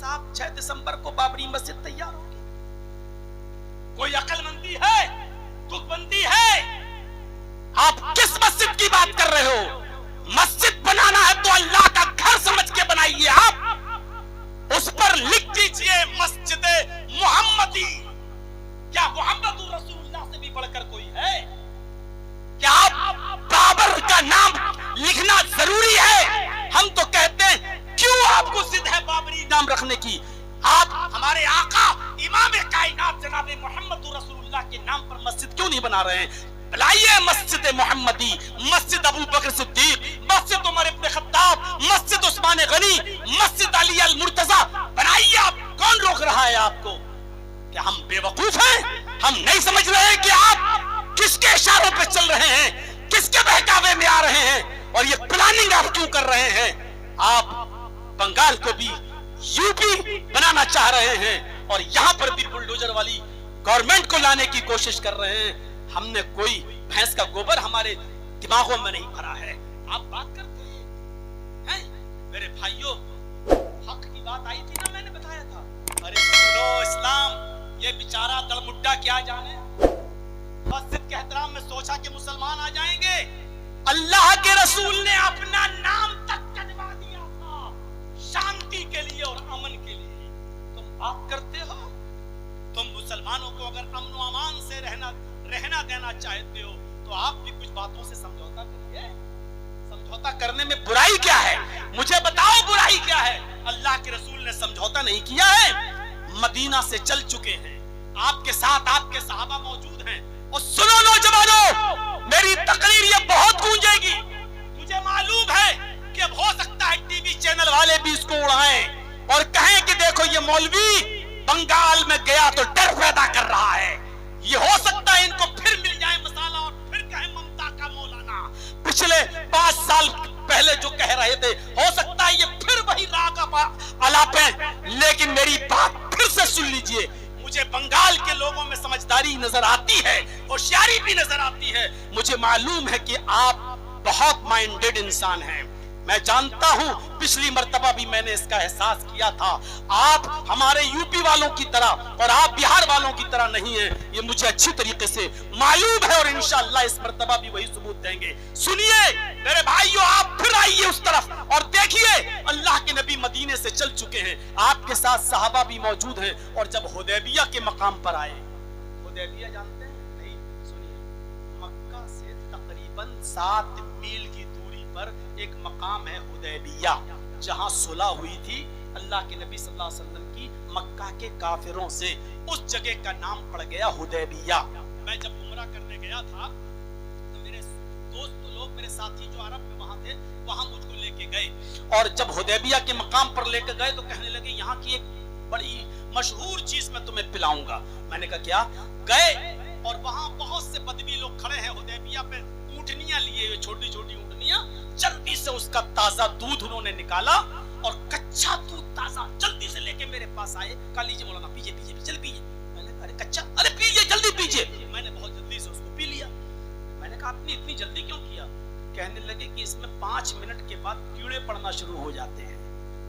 साहब 6 दिसंबर को बाबरी मस्जिद तैयार होगी। कोई अक्लमंदी है, तुकबंदी है? आप किस मस्जिद की बात कर रहे हो? मस्जिद बनाना है तो अल्लाह का घर समझ के बनाइए। आप उस पर लिख दीजिए मस्जिद मोहम्मदी। क्या मोहम्मद रसूलुल्लाह से भी बढ़कर कोई है? क्या आप बाबर का नाम लिखना जरूरी है? हम तो कहते हैं क्यों आपको जिद है बाबरी नाम रखने की? आप हमारे आका इमाम कायनात जनाब मोहम्मद रसूलुल्लाह के नाम पर मस्जिद क्यों नहीं बना रहे हैं? बुलाइए मस्जिद मोहम्मदी, मस्जिद अबू बकर सिद्दीक, मस्जिद उमर इब्न खत्ताब, मस्जिद उस्मान गनी, मस्जिद अली अल मुर्तजा बनाइए। आप कौन रोक रहा है आपको? क्या हम बेवकूफ हैं? हम नहीं समझ रहे हैं कि आप किसके इशारों पे चल रहे हैं, किसके बहकावे में आ रहे हैं, और ये प्लानिंग आप क्यों कर रहे हैं? आप बंगाल को भी यूपी बनाना चाह रहे हैं और यहां पर भी बुलडोजर वाली गवर्नमेंट को लाने की कोशिश कर रहे हैं। हमने कोई भैंस का गोबर हमारे दिमागों में नहीं भरा है। आप बात करते हैं मेरे भाइयों, हक की बात आई थी ना, मैंने बताया था। अरे सुनो, इस्लाम ये बेचारा दलमुड्डा क्या जाने, मस्जिद के एहतराम में सोचा कि मुसलमान आ जाएंगे। अल्लाह के रसूल ने अपना नाम तक कटवा दिया था शांति के लिए और अमन के लिए। तुम बात करते हो, तुम मुसलमानों को अगर अमन व अमान से रहना देना चाहते हो तो आप भी कुछ बातों से समझौता करिए। समझौता करने में बुराई क्या है? मुझे बताओ बुराई क्या है? अल्लाह के रसूल ने समझौता नहीं किया है, मदीना से चल चुके हैं, आपके साथ आपके सहाबा मौजूद हैं। और सुनो नौजवानों, मेरी तकरीर ये बहुत गूंजेगी। मुझे मालूम है कि अब हो सकता है टीवी चैनल वाले भी इसको उड़ाएं और कहें कि देखो ये मौलवी बंगाल में गया तो डर पैदा कर रहा है। ये हो सकता है इनको फिर मिल जाए मसाला और फिर कहे ममता का मौलाना पिछले 5 साल पहले जो कह रहे थे, हो सकता है ये फिर वही राग अलापे। लेकिन मेरी बात फिर से सुन लीजिए, मुझे बंगाल के लोगों में समझदारी नजर आती है, होशियारी भी नजर आती है। मुझे मालूम है कि आप बहुत माइंडेड इंसान हैं। मैं जानता हूं, पिछली मर्तबा भी मैंने इसका एहसास किया था। आप हमारे यूपी वालों की तरह और आप बिहार वालों की तरह नहीं है, ये मुझे अच्छी तरीके से मालूम है और इंशाअल्लाह इस मर्तबा भी वही सबूत देंगे। सुनिए मेरे भाइयों, आप फिर आइए उस तरफ और देखिए अल्लाह के नबी मदीने से चल चुके हैं, आपके साथ सहाबा भी मौजूद हैं। और जब हुदैबिया के मकाम पर आए, हुदैबिया जानते हैं? नहीं, सुनिए, मक्का से तकरीबन 7 मील की पर एक मकाम है हुदैबिया, जहां सुलह हुई थी अल्लाह के नबी सल्लल्लाहु अलैहि वसल्लम की मक्का के काफिरों से। उस जगह का नाम पड़ गया हुदैबिया। मैं जब उम्रा करने गया था तो मेरे दोस्त लोग, मेरे साथी जो अरब में वहां थे, वहां मुझको लेके गए और जब हुदैबिया के मकाम पर लेके गए तो कहने लगे यहाँ की एक बड़ी मशहूर चीज मैं तुम्हें पिलाऊंगा। मैंने कहा क्या? गए और वहां बहुत से बदवी लोग खड़े हैं हुदैबिया पे, ऊँटनियां लिए हुए, छोटी छोटी ऊँटनियां। जल्दी से उसका ताजा दूध उन्होंने निकाला और कच्चा दूध ताजा जल्दी से लेके मेरे पास आए। कहा लीजिए मौलाना, पीजिए पीजिए चल पीजिए। मैंने कहा अरे कच्चा, अरे पीजिए जल्दी पीजिए। मैंने बहुत जल्दी से उसको पी लिया। मैंने कहा आपने इतनी जल्दी क्यों किया? कहने लगे कि इसमें 5 मिनट के बाद कीड़े पड़ना शुरू हो जाते हैं।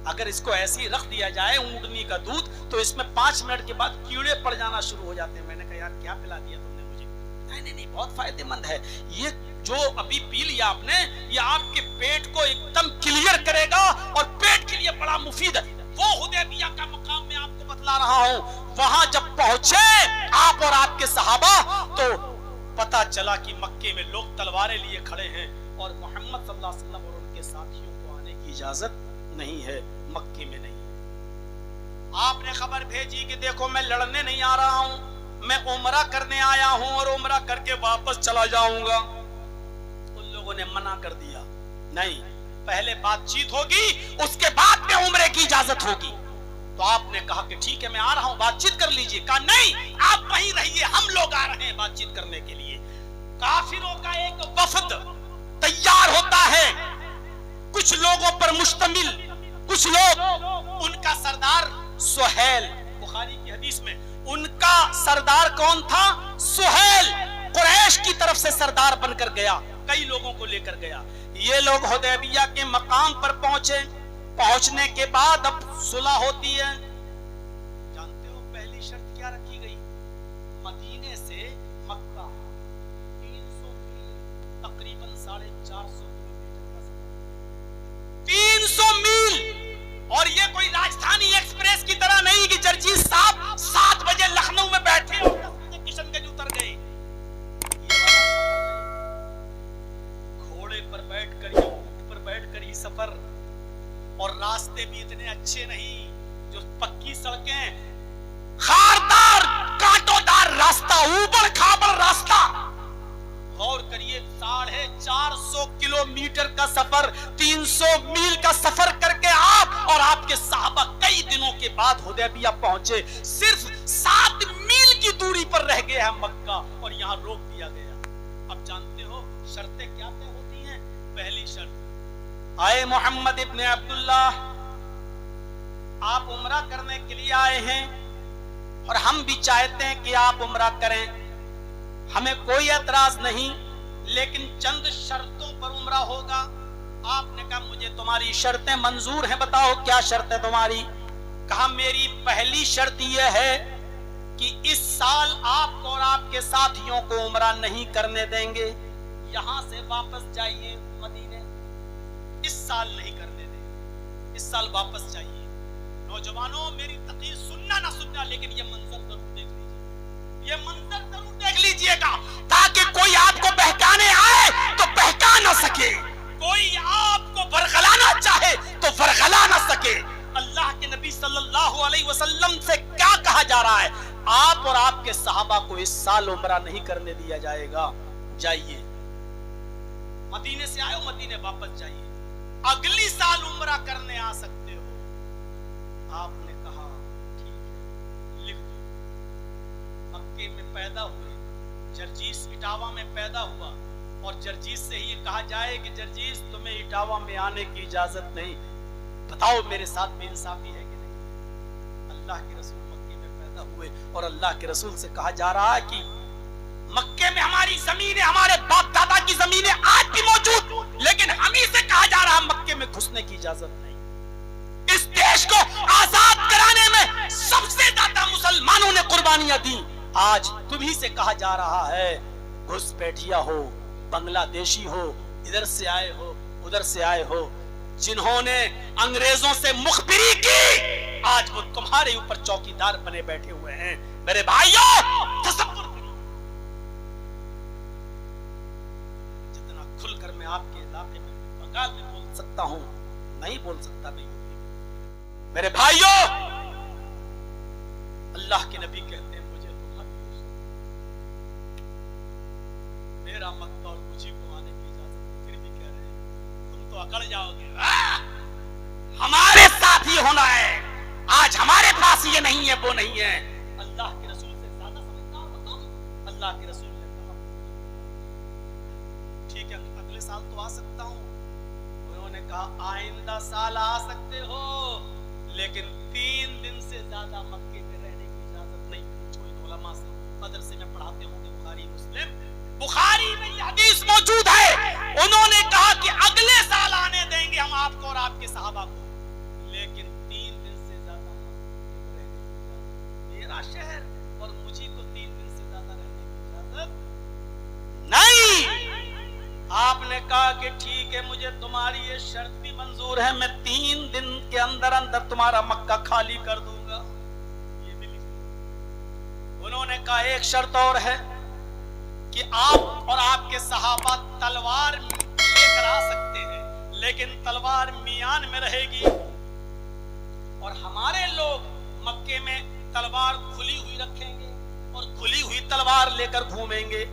अगर इसको ऐसे ही रख दिया जाए ऊँटनी का दूध तो इसमें 5 मिनट के बाद कीड़े पड़ जाना शुरू हो जाते हैं। मैंने कहा यार क्या पिला दिया तुमने मुझे? नहीं, बहुत फायदेमंद है ये जो अभी पी लिया आपने, ये आपके पेट को एकदम क्लियर करेगा और पेट के लिए बड़ा मुफीद है। वो हुदैबिया का मकाम मैं आपको बतला रहा हूँ। वहां जब पहुंचे आप और आपके सहाबा तो पता चला कि मक्के में लोग तलवारें लिए खड़े हैं और मोहम्मद सल्लल्लाहु अलैहि वसल्लम और उनके साथियों को आने की इजाजत नहीं है, मक्के में नहीं। आपने खबर भेजी कि देखो मैं लड़ने नहीं आ रहा हूँ, मैं उम्रा करने आया हूँ और उम्रा करके वापस चला जाऊंगा। लोगों ने मना कर दिया, नहीं, पहले बातचीत होगी उसके बाद में उम्रे की इजाजत होगी। तो आपने कहा कि ठीक है मैं आ रहा हूं, बातचीत कर लीजिए। कहा नहीं, आप वहीं रहिए, हम लोग आ रहे हैं बातचीत करने के लिए। काफिरों का एक वफद तैयार होता है, कुछ लोगों पर मुश्तमिल, कुछ लोग, उनका सरदार सुहैल, बुखारी की हदीस में उनका सरदार कौन था? सुहैल, कुरैश की तरफ से सरदार बनकर गया, कई लोगों को लेकर गया। ये लोग हुदैबिया के मकाम पर पहुंचे, पहुंचने के बाद अब सुलह होती है। जानते हो पहली शर्त क्या रखी गई? मदीने से मक्का 300 मील, तकरीबन 450 किलोमीटर का सफर। 300 मील, और ये कोई राजधानी एक्सप्रेस की तरह नहीं कि जर्जीस साहब 7 बजे लखनऊ में बैठे और 10 बजे किशनगंज उतर गए। घोड़े पर बैठकर या ऊंट पर बैठकर ही सफर, और रास्ते भी इतने अच्छे नहीं, जो पक्की सड़कें, खारदार कांटोदार रास्ता, ऊबड़ खाबड़ रास्ता। गौर करिए, 450 किलोमीटर का सफर, 300 मील का सफर करके आप और आपके साहबा कई दिनों के बाद हुदैबिया पहुंचे। सिर्फ 7 मील की दूरी पर रह गए हैं मक्का, और यहां रोक दिया गया। अब जानते हो शर्तें क्या तय होती हैं? पहली शर्त, आए मोहम्मद इब्ने अब्दुल्लाह, आप उम्रा करने के लिए आए हैं और हम भी चाहते हैं कि आप उम्रा करें, हमें कोई एतराज नहीं, लेकिन चंद शर्तों पर उम्रा होगा। आपने कहा मुझे तुम्हारी शर्तें मंजूर हैं, बताओ क्या शर्त है तुम्हारी? कहा मेरी पहली शर्त यह है कि इस साल आपको और आपके साथियों को उम्रा नहीं करने देंगे, यहां से वापस जाइए मदीने, इस साल नहीं करने देंगे, इस साल वापस जाइए। नौजवानों, मेरी तकरीर सुनना ना सुनना, लेकिन ये मंजर जरूर देख लीजिए, ये मंजर जरूर देख लीजिएगा, ताकि कोई आपको बहकाने आए तो बहका ना सके, कोई आपको बरगलाना चाहे तो बरगला ना सके। अल्लाह के नबी सल्लल्लाहु अलैहि वसल्लम से क्या कहा जा रहा है? आप और आपके सहाबा को इस साल उम्रा नहीं करने दिया जाएगा, जाइए, मदीने से आए हो मदीने वापस जाइए, अगली साल उम्रा करने आ सकते हो। आपने कहा ठीक है, लिख दो। मक्के में पैदा हुए, जर्जीस इटावा में पैदा हुआ, और जर्जीस से ही कहा जाए कि जर्जीस तुम्हें इटावा में आने की इजाजत नहीं। बताओ मेरे साथ भी इंसाफी है कि नहीं? अल्लाह के रसूल मक्के में पैदा हुए, और अल्लाह के रसूल से कहा जा रहा है कि मक्के में हमारी जमीनें, हमारे बाप दादा की जमीनें आज भी मौजूद, लेकिन हम ही से कहा जा रहा है मक्के में घुसने की इजाजत नहीं। इस देश को आजाद कराने में सबसे ज्यादा मुसलमानों ने कुर्बानियां दी, आज तुम्ही से कहा जा रहा है घुसपैठिया हो, बांग्लादेशी हो, इधर से आए हो, उधर से आए हो, जिन्होंने अंग्रेजों से मुखबिरी की, आज वो तुम्हारे ऊपर चौकीदार बने बैठे हुए हैं। मेरे भाइयों, तसव्वुर करो, जितना खुलकर मैं आपके इलाके में बंगाल में बोल सकता हूं, नहीं बोल सकता भाई। मेरे भाइयों, अल्लाह के नबी कहते हैं मुझे मेरा मक्का और मुझी को आने की इजाजत, फिर भी कह रहे हैं तुम तो अकड़ जाओगे, हमारे साथ ही होना है, आज हमारे पास ये नहीं है वो नहीं है। अल्लाह के रसूल से ज्यादा समझदार हो तुम। अल्लाह के रसूल ने कहा ठीक है अगले साल तो आ सकता हूं। उन्होंने कहा आइंदा साल आ सकते हो, लेकिन 3 दिन से ज्यादा मक्के में रहने की इजाजत नहीं। पूछो इन उलमा से, मदरसे में पढ़ाते होंगे बुखारी मुस्लिम, बुखारी में यह हदीस मौजूद है। उन्होंने कहा कि अगले साल आने देंगे हम आपको और आपके सहाबा को, लेकिन 3 दिन से ज्यादा रहने की इजाजत, मेरा शहर और मुझे को 3 दिन से ज्यादा रहने की इजाजत नहीं। आपने कहा कि ठीक है मुझे तुम्हारी ये शर्त भी मंजूर है, मैं 3 दिन के अंदर अंदर तुम्हारा मक्का खाली कर दूंगा, ये भी लिख। उन्होंने कहा एक शर्त और है कि आप और आपके सहाबा तलवार लेकर आ सकते हैं, लेकिन तलवार मियान में रहेगी, और हमारे लोग मक्के में तलवार खुली हुई रखेंगे और खुली हुई तलवार लेकर घूमेंगे।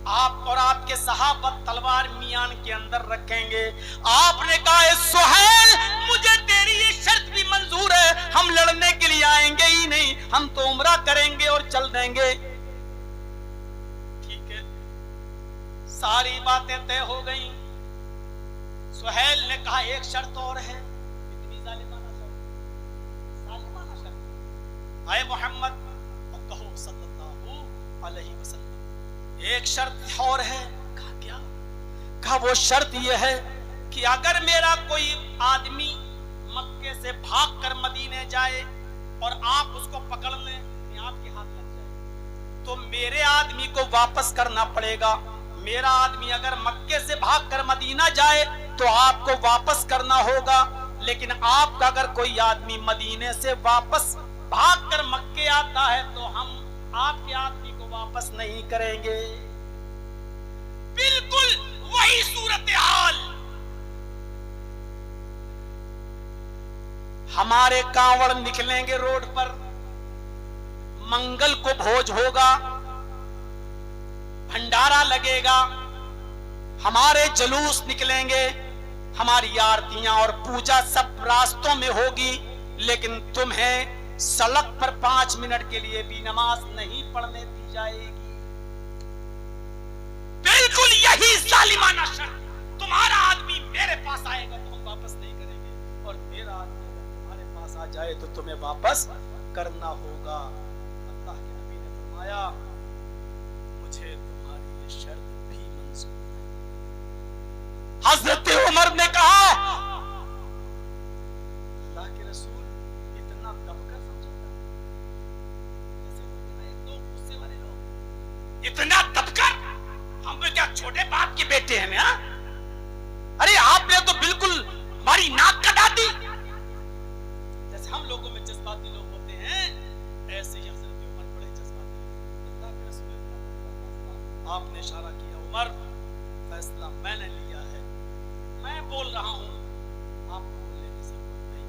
आप और आपके सहाबा तलवार मियान के अंदर रखेंगे। आपने कहा सुहैल मुझे तेरी ये शर्त भी मंजूर है, हम लड़ने के लिए आएंगे ही नहीं, हम तो उम्रा करेंगे और चल देंगे। ठीक है, सारी बातें तय हो गई। सुहैल ने कहा एक शर्त और है। इतनी जालिमाना शर्त, जालिमाना शर्त। आए मोहम्मद कहो सल्लल्लाहु अलैहि वसल्लम, एक शर्त और है। कहा क्या? कहा वो शर्त यह है कि अगर मेरा कोई आदमी से भागकर मदीने जाए और आप उसको पकड़ लें, आपके हाथ लग जाए, तो मेरे आदमी को वापस करना पड़ेगा। मेरा आदमी अगर मक्के से भागकर मदीना जाए तो आपको वापस करना होगा, लेकिन आपका अगर कोई आदमी मदीने से वापस भागकर मक्के आता है तो हम आपके आदमी को वापस नहीं करेंगे। बिल्कुल वही सूरत हाल। हमारे कांवड़ निकलेंगे रोड पर, मंगल को भोज होगा, भंडारा लगेगा, हमारे जुलूस निकलेंगे, हमारी आरतियां और पूजा सब रास्तों में होगी, लेकिन तुम्हें सड़क पर 5 मिनट के लिए भी नमाज नहीं पढ़ने दी जाएगी। बिल्कुल यही जालिमाना शर्त। तुम्हारा आदमी मेरे पास आएगा तो हम वापस नहीं करेंगे, और मेरा आदमी अगर तुम्हारे पास आ जाए तो तुम्हें वापस करना होगा। अल्लाह के नबी ने फरमाया, मुझे तुम्हारी ये शर्त भी मंजूर है। हजरत उमर ने कहा, अल्लाह के रसूल इतना दबकर समझौता, जैसे एक दो गुस्से वाले लोग, इतना दबकर, हम क्या छोटे बाप के बेटे हैं? हाँ? अरे आपने तो बिल्कुल हमारी नाक कटा दी। जैसे हम लोगों में जज्बाती लोग होते हैं, ऐसे ही हजरत उमर बड़े जज्बाती। अल्लाह के रसूल, आपने इशारा किया, उमर फैसला मैंने लिया है, मैं बोल रहा हूं, आपको बोलने की जरूरत नहीं।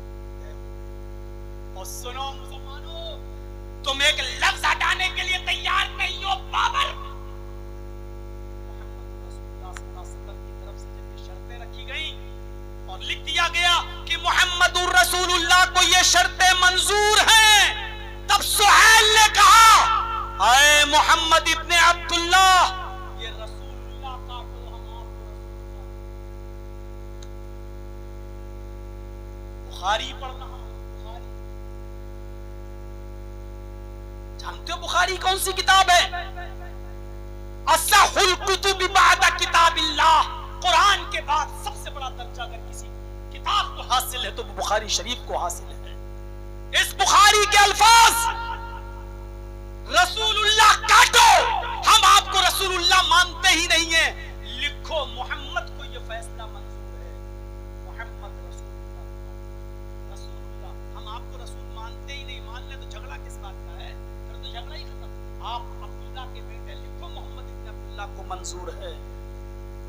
और सुनो मुसलमानों, तुम एक लफ्ज हटाने के लिए तैयार नहीं हो। बाबर और लिख दिया गया कि मोहम्मदुर रसूलुल्लाह को ये शर्तें मंजूर हैं, तब सुहैल ने कहा, ऐ मोहम्मद इब्ने अब्दुल्लाह, ये रसूलुल्लाह का तो हम आपको बुखारी पढ़ रहा हूं। बुखारी जानते हो बुखारी कौन सी किताब है? असहुल कुतुब बअद किताबिल्लाह, कुरान के बाद सबसे बड़ा दर्जा अगर किसी किताब को हासिल है तो वो बुखारी शरीफ को हासिल है। इस बुखारी के अल्फाज, रसूलुल्लाह काटो, हम आपको रसूलुल्लाह मानते ही नहीं है, लिखो मोहम्मद को ये फैसला मंजूर है। मोहम्मद रसूलुल्लाह, रसूलुल्लाह, हम आपको रसूल मानते ही नहीं, मान ले तो झगड़ा किस बात का है? फिर तो झगड़ा ही खत्म। आप अब्दुल्लाह के बेटे, लिखो मोहम्मद इब्न अब्दुल्लाह को मंजूर है।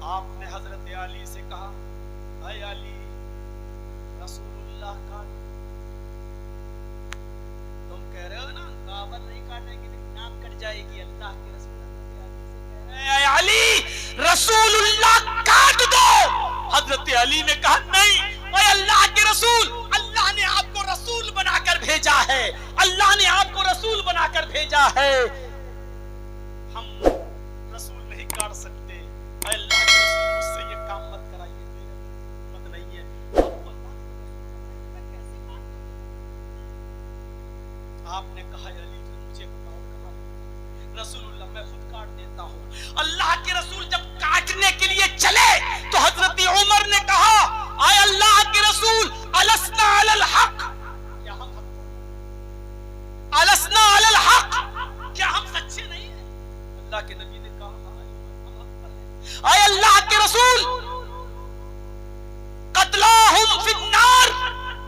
आपने हजरत अली से कहा, ऐ अली, रसूलुल्लाह का तुम कह रहे हो ना काबर नहीं काटेंगे, नाक कट जाएगी। अल्लाह के रसूल ऐ अली, रसूलुल्लाह काट दो। हजरत अली ने कहा, नहीं, ऐ अल्लाह के रसूल, अल्लाह ने आपको रसूल बनाकर भेजा है, अल्लाह ने आपको रसूल बनाकर भेजा है, हम रसूल नहीं काट सकते। अल्लाह के रसूल, मुझसे ये काम मत कराइए, मत नहीं है। आपने कहा, अली मुझे बताओ कहां? रसूलुल्लाह, मैं खुद काट देता हूं। अल्लाह के रसूल जब काटने के लिए चले तो हजरत उमर ने कहा, आय अल्लाह के रसूल, अलस्ना अलल हक, क्या हम अलस्ना अलल हक, क्या हम सच्चे नहीं हैं? अल्लाह के नबी ने कहा, आय अल्लाह के रसूल, कत्लाहुम फिन्नार,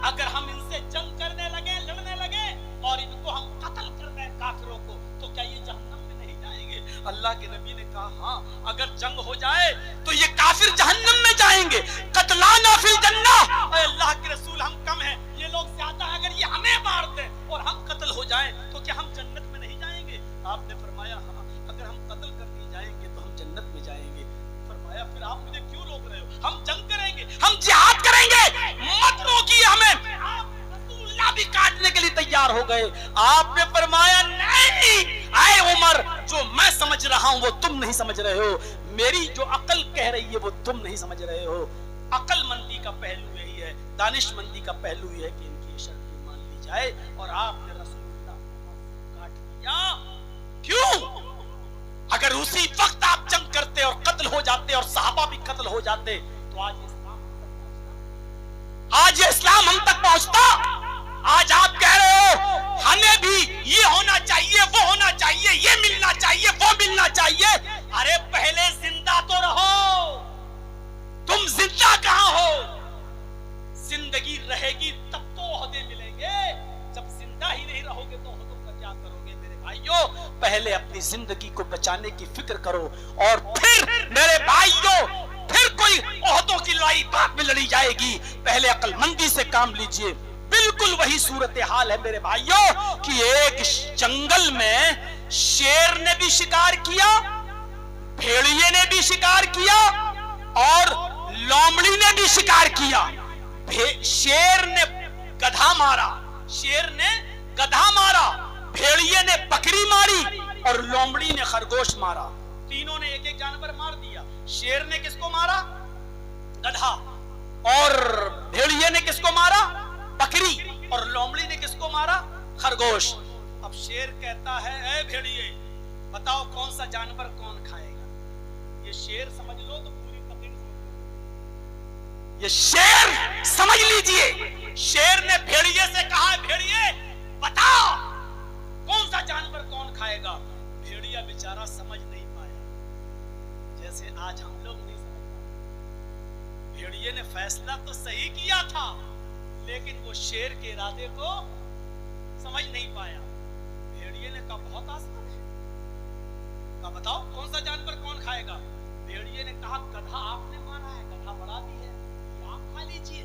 अगर हम इनसे जंग करने लगे, लड़ने लगे और इनको हम कत्ल कर दें काफिरों को, तो क्या ये जहन्नम में नहीं जाएंगे? अल्लाह के नबी ने कहा, हाँ, अगर जंग हो जाए तो ये काफिर जहन्नम में जाएंगे। कत्लाना फिल जन्नह, अल्लाह के रसूल, हम कम हैं, ये लोग ज्यादा हैं, अगर ये हमें मार दें और हम कत्ल हो जाएं तो क्या हम जन्नत में नहीं जाएंगे? आपने फरमाया, हाँ, अगर हम कत्ल कर दिए जाएंगे तो हम जन्नत में जाएंगे। फरमाया, फिर आप मुझे क्यों रोक रहे हो? हम जंग करेंगे, हम जिहाद करेंगे, मत रोकिए हमें। रसूलुल्लाह भी काटने के लिए तैयार हो गए। आपने फरमाया, नहीं, आए उमर, जो मैं समझ रहा हूं वो तुम नहीं समझ रहे हो, मेरी जो अकल कह रही है वो तुम नहीं समझ रहे हो। अकलमंदी का पहलू यही है, दानिशमंदी का पहलू यह है कि इनकी शर्त मान ली जाए, और आपने रसूलुल्लाह काट दिया। क्यों? अगर उसी वक्त आप जंग करते और कत्ल हो जाते और सहाबा भी कत्ल हो जाते तो आज ये इस्लाम हम तक पहुंचता। पहले अपनी जिंदगी को बचाने की फिक्र करो और फिर मेरे भाइयों फिर कोई ओहदों की लड़ाई बाद में लड़ी जाएगी। पहले अक्लमंदी से काम लीजिए। बिल्कुल वही सूरत हाल है मेरे भाइयों कि एक जंगल में शेर ने भी शिकार किया, भेड़िए ने भी शिकार किया और लोमड़ी ने भी शिकार किया। शेर ने गधा मारा, शेर ने गधा मारा, भेड़िए ने बकरी मारी और लोमड़ी ने खरगोश मारा। तीनों ने एक एक जानवर मार दिया। शेर ने किसको मारा? गधा। और भेड़िए ने किसको मारा? बकरी। और लोमड़ी ने किसको मारा? खरगोश। अब शेर कहता है, ए भेड़िए बताओ कौन सा जानवर कौन खाएगा? ये शेर समझ लो तो पूरी तकलीफ समझ लो। ये शेर समझ लीजिए। शेर ने भेड़िए से कहा, भेड़िए बताओ कौन सा जानवर कौन खाएगा? भेड़िया बेचारा समझ नहीं पाया, जैसे आज हम लोग नहीं समझ पाए। भेड़िए ने फैसला तो सही किया था, लेकिन वो शेर के इरादे को समझ नहीं पाया। भेड़िए ने कहा बहुत आसान है, कहा बताओ कौन सा जानवर कौन खाएगा? भेड़िए ने कहा गधा आपने मारा है, गधा बड़ा भी है, आप खा लीजिए।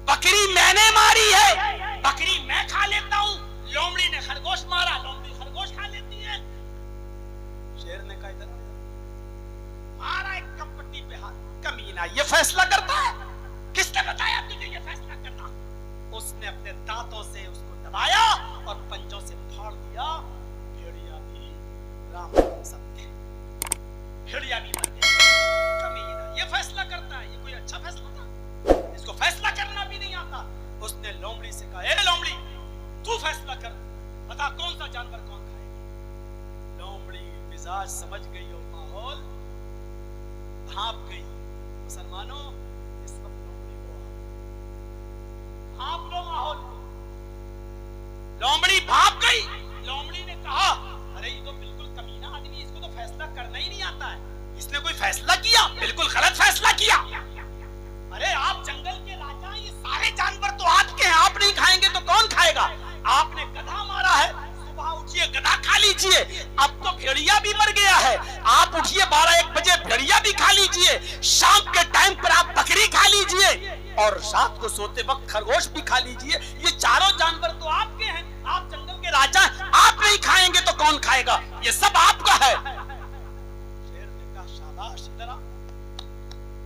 बकरी मैंने मारी है, बकरी मैं खा लेता हूं। लोमड़ी ने खरगोश मारा, लोमड़ी खरगोश खा लेती है। शेर ने कहा इधर मारा एक कपटी पे हाथ, कमीना ये फैसला करता है? किसने बताया तुझे ये फैसला करना? उसने अपने दांतों से उसको दबाया और पंजों से फाड़ दिया। भेड़िया भी राम नाम सत्य, भेड़िया भी मर गया। कमीना ये फैसला करता है? ये कोई अच्छा फैसला था? इसको फैसला करना भी नहीं आता। उसने लोमड़ी से कहा, ए लोमड़ी तू फैसला कर, बता कौन सा जानवर कौन खाएगा? लोमड़ी मिजाज समझ गई और माहौल भाप गई। मुसलमानों इस वक्त लोमड़ी को भाप लो माहौल को। लोमड़ी भाप गई। लोमड़ी ने कहा, अरे ये तो बिल्कुल कमीना आदमी, इसको तो फैसला करना ही नहीं आता है। इसने कोई फैसला किया, बिल्कुल गलत फैसला किया। अरे आप जंगल के राजा, ये सारे जानवर तो आपके हैं, आप नहीं खाएंगे तो कौन खाएगा? आपने गधा मारा है, सुबह उठिए गधा खा लीजिए। अब तो भेड़िया भी मर गया है, आप उठिए 12-1 बजे भेड़िया भी खा लीजिए। शाम के टाइम पर आप बकरी खा लीजिए और रात को सोते वक्त खरगोश भी खा लीजिए। ये चारों जानवर तो आपके हैं, आप जंगल के राजा, आप नहीं खाएंगे तो कौन खाएगा? ये सब आपका है। शेर ने कहा शाबाश, इधर आ।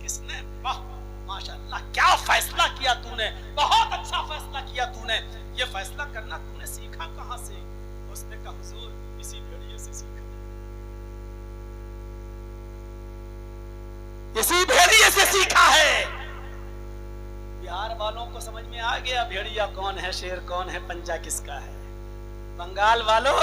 किसने? वाह माशाअल्लाह, क्या फैसला किया तूने, बहुत अच्छा फैसला किया तूने। ये फैसला करना तूने सीखा कहां से? उसने कहा हुजूर इसी भेड़िए से सीखा, इसी भेड़िए से सीखा है। बिहार वालों को समझ में आ गया भेड़िया कौन है, शेर कौन है, पंजा किसका है। बंगाल वालों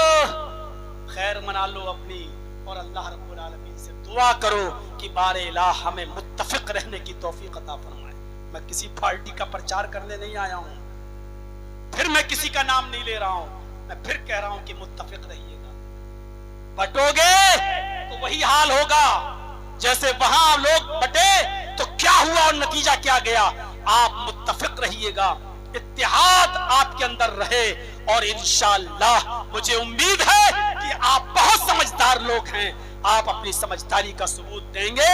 खैर मना लो अपनी और अल्लाह रब्बुल आलमीन से दुआ करो कि बारे इलाह हमें मुत्तफिक रहने की तौफीक अता फरमाए। मैं किसी पार्टी का प्रचार करने नहीं आया हूं, फिर मैं किसी का नाम नहीं ले रहा हूं। मैं फिर कह रहा हूं कि मुत्तफिक रहिएगा। बटोगे तो वही हाल होगा जैसे वहां लोग बटे तो क्या हुआ और नतीजा क्या गया। आप मुत्तफिक रहिएगा, इत्तेहाद आपके अंदर रहे और इंशाअल्लाह मुझे उम्मीद है कि आप बहुत समझदार लोग हैं, आप अपनी समझदारी का सबूत देंगे।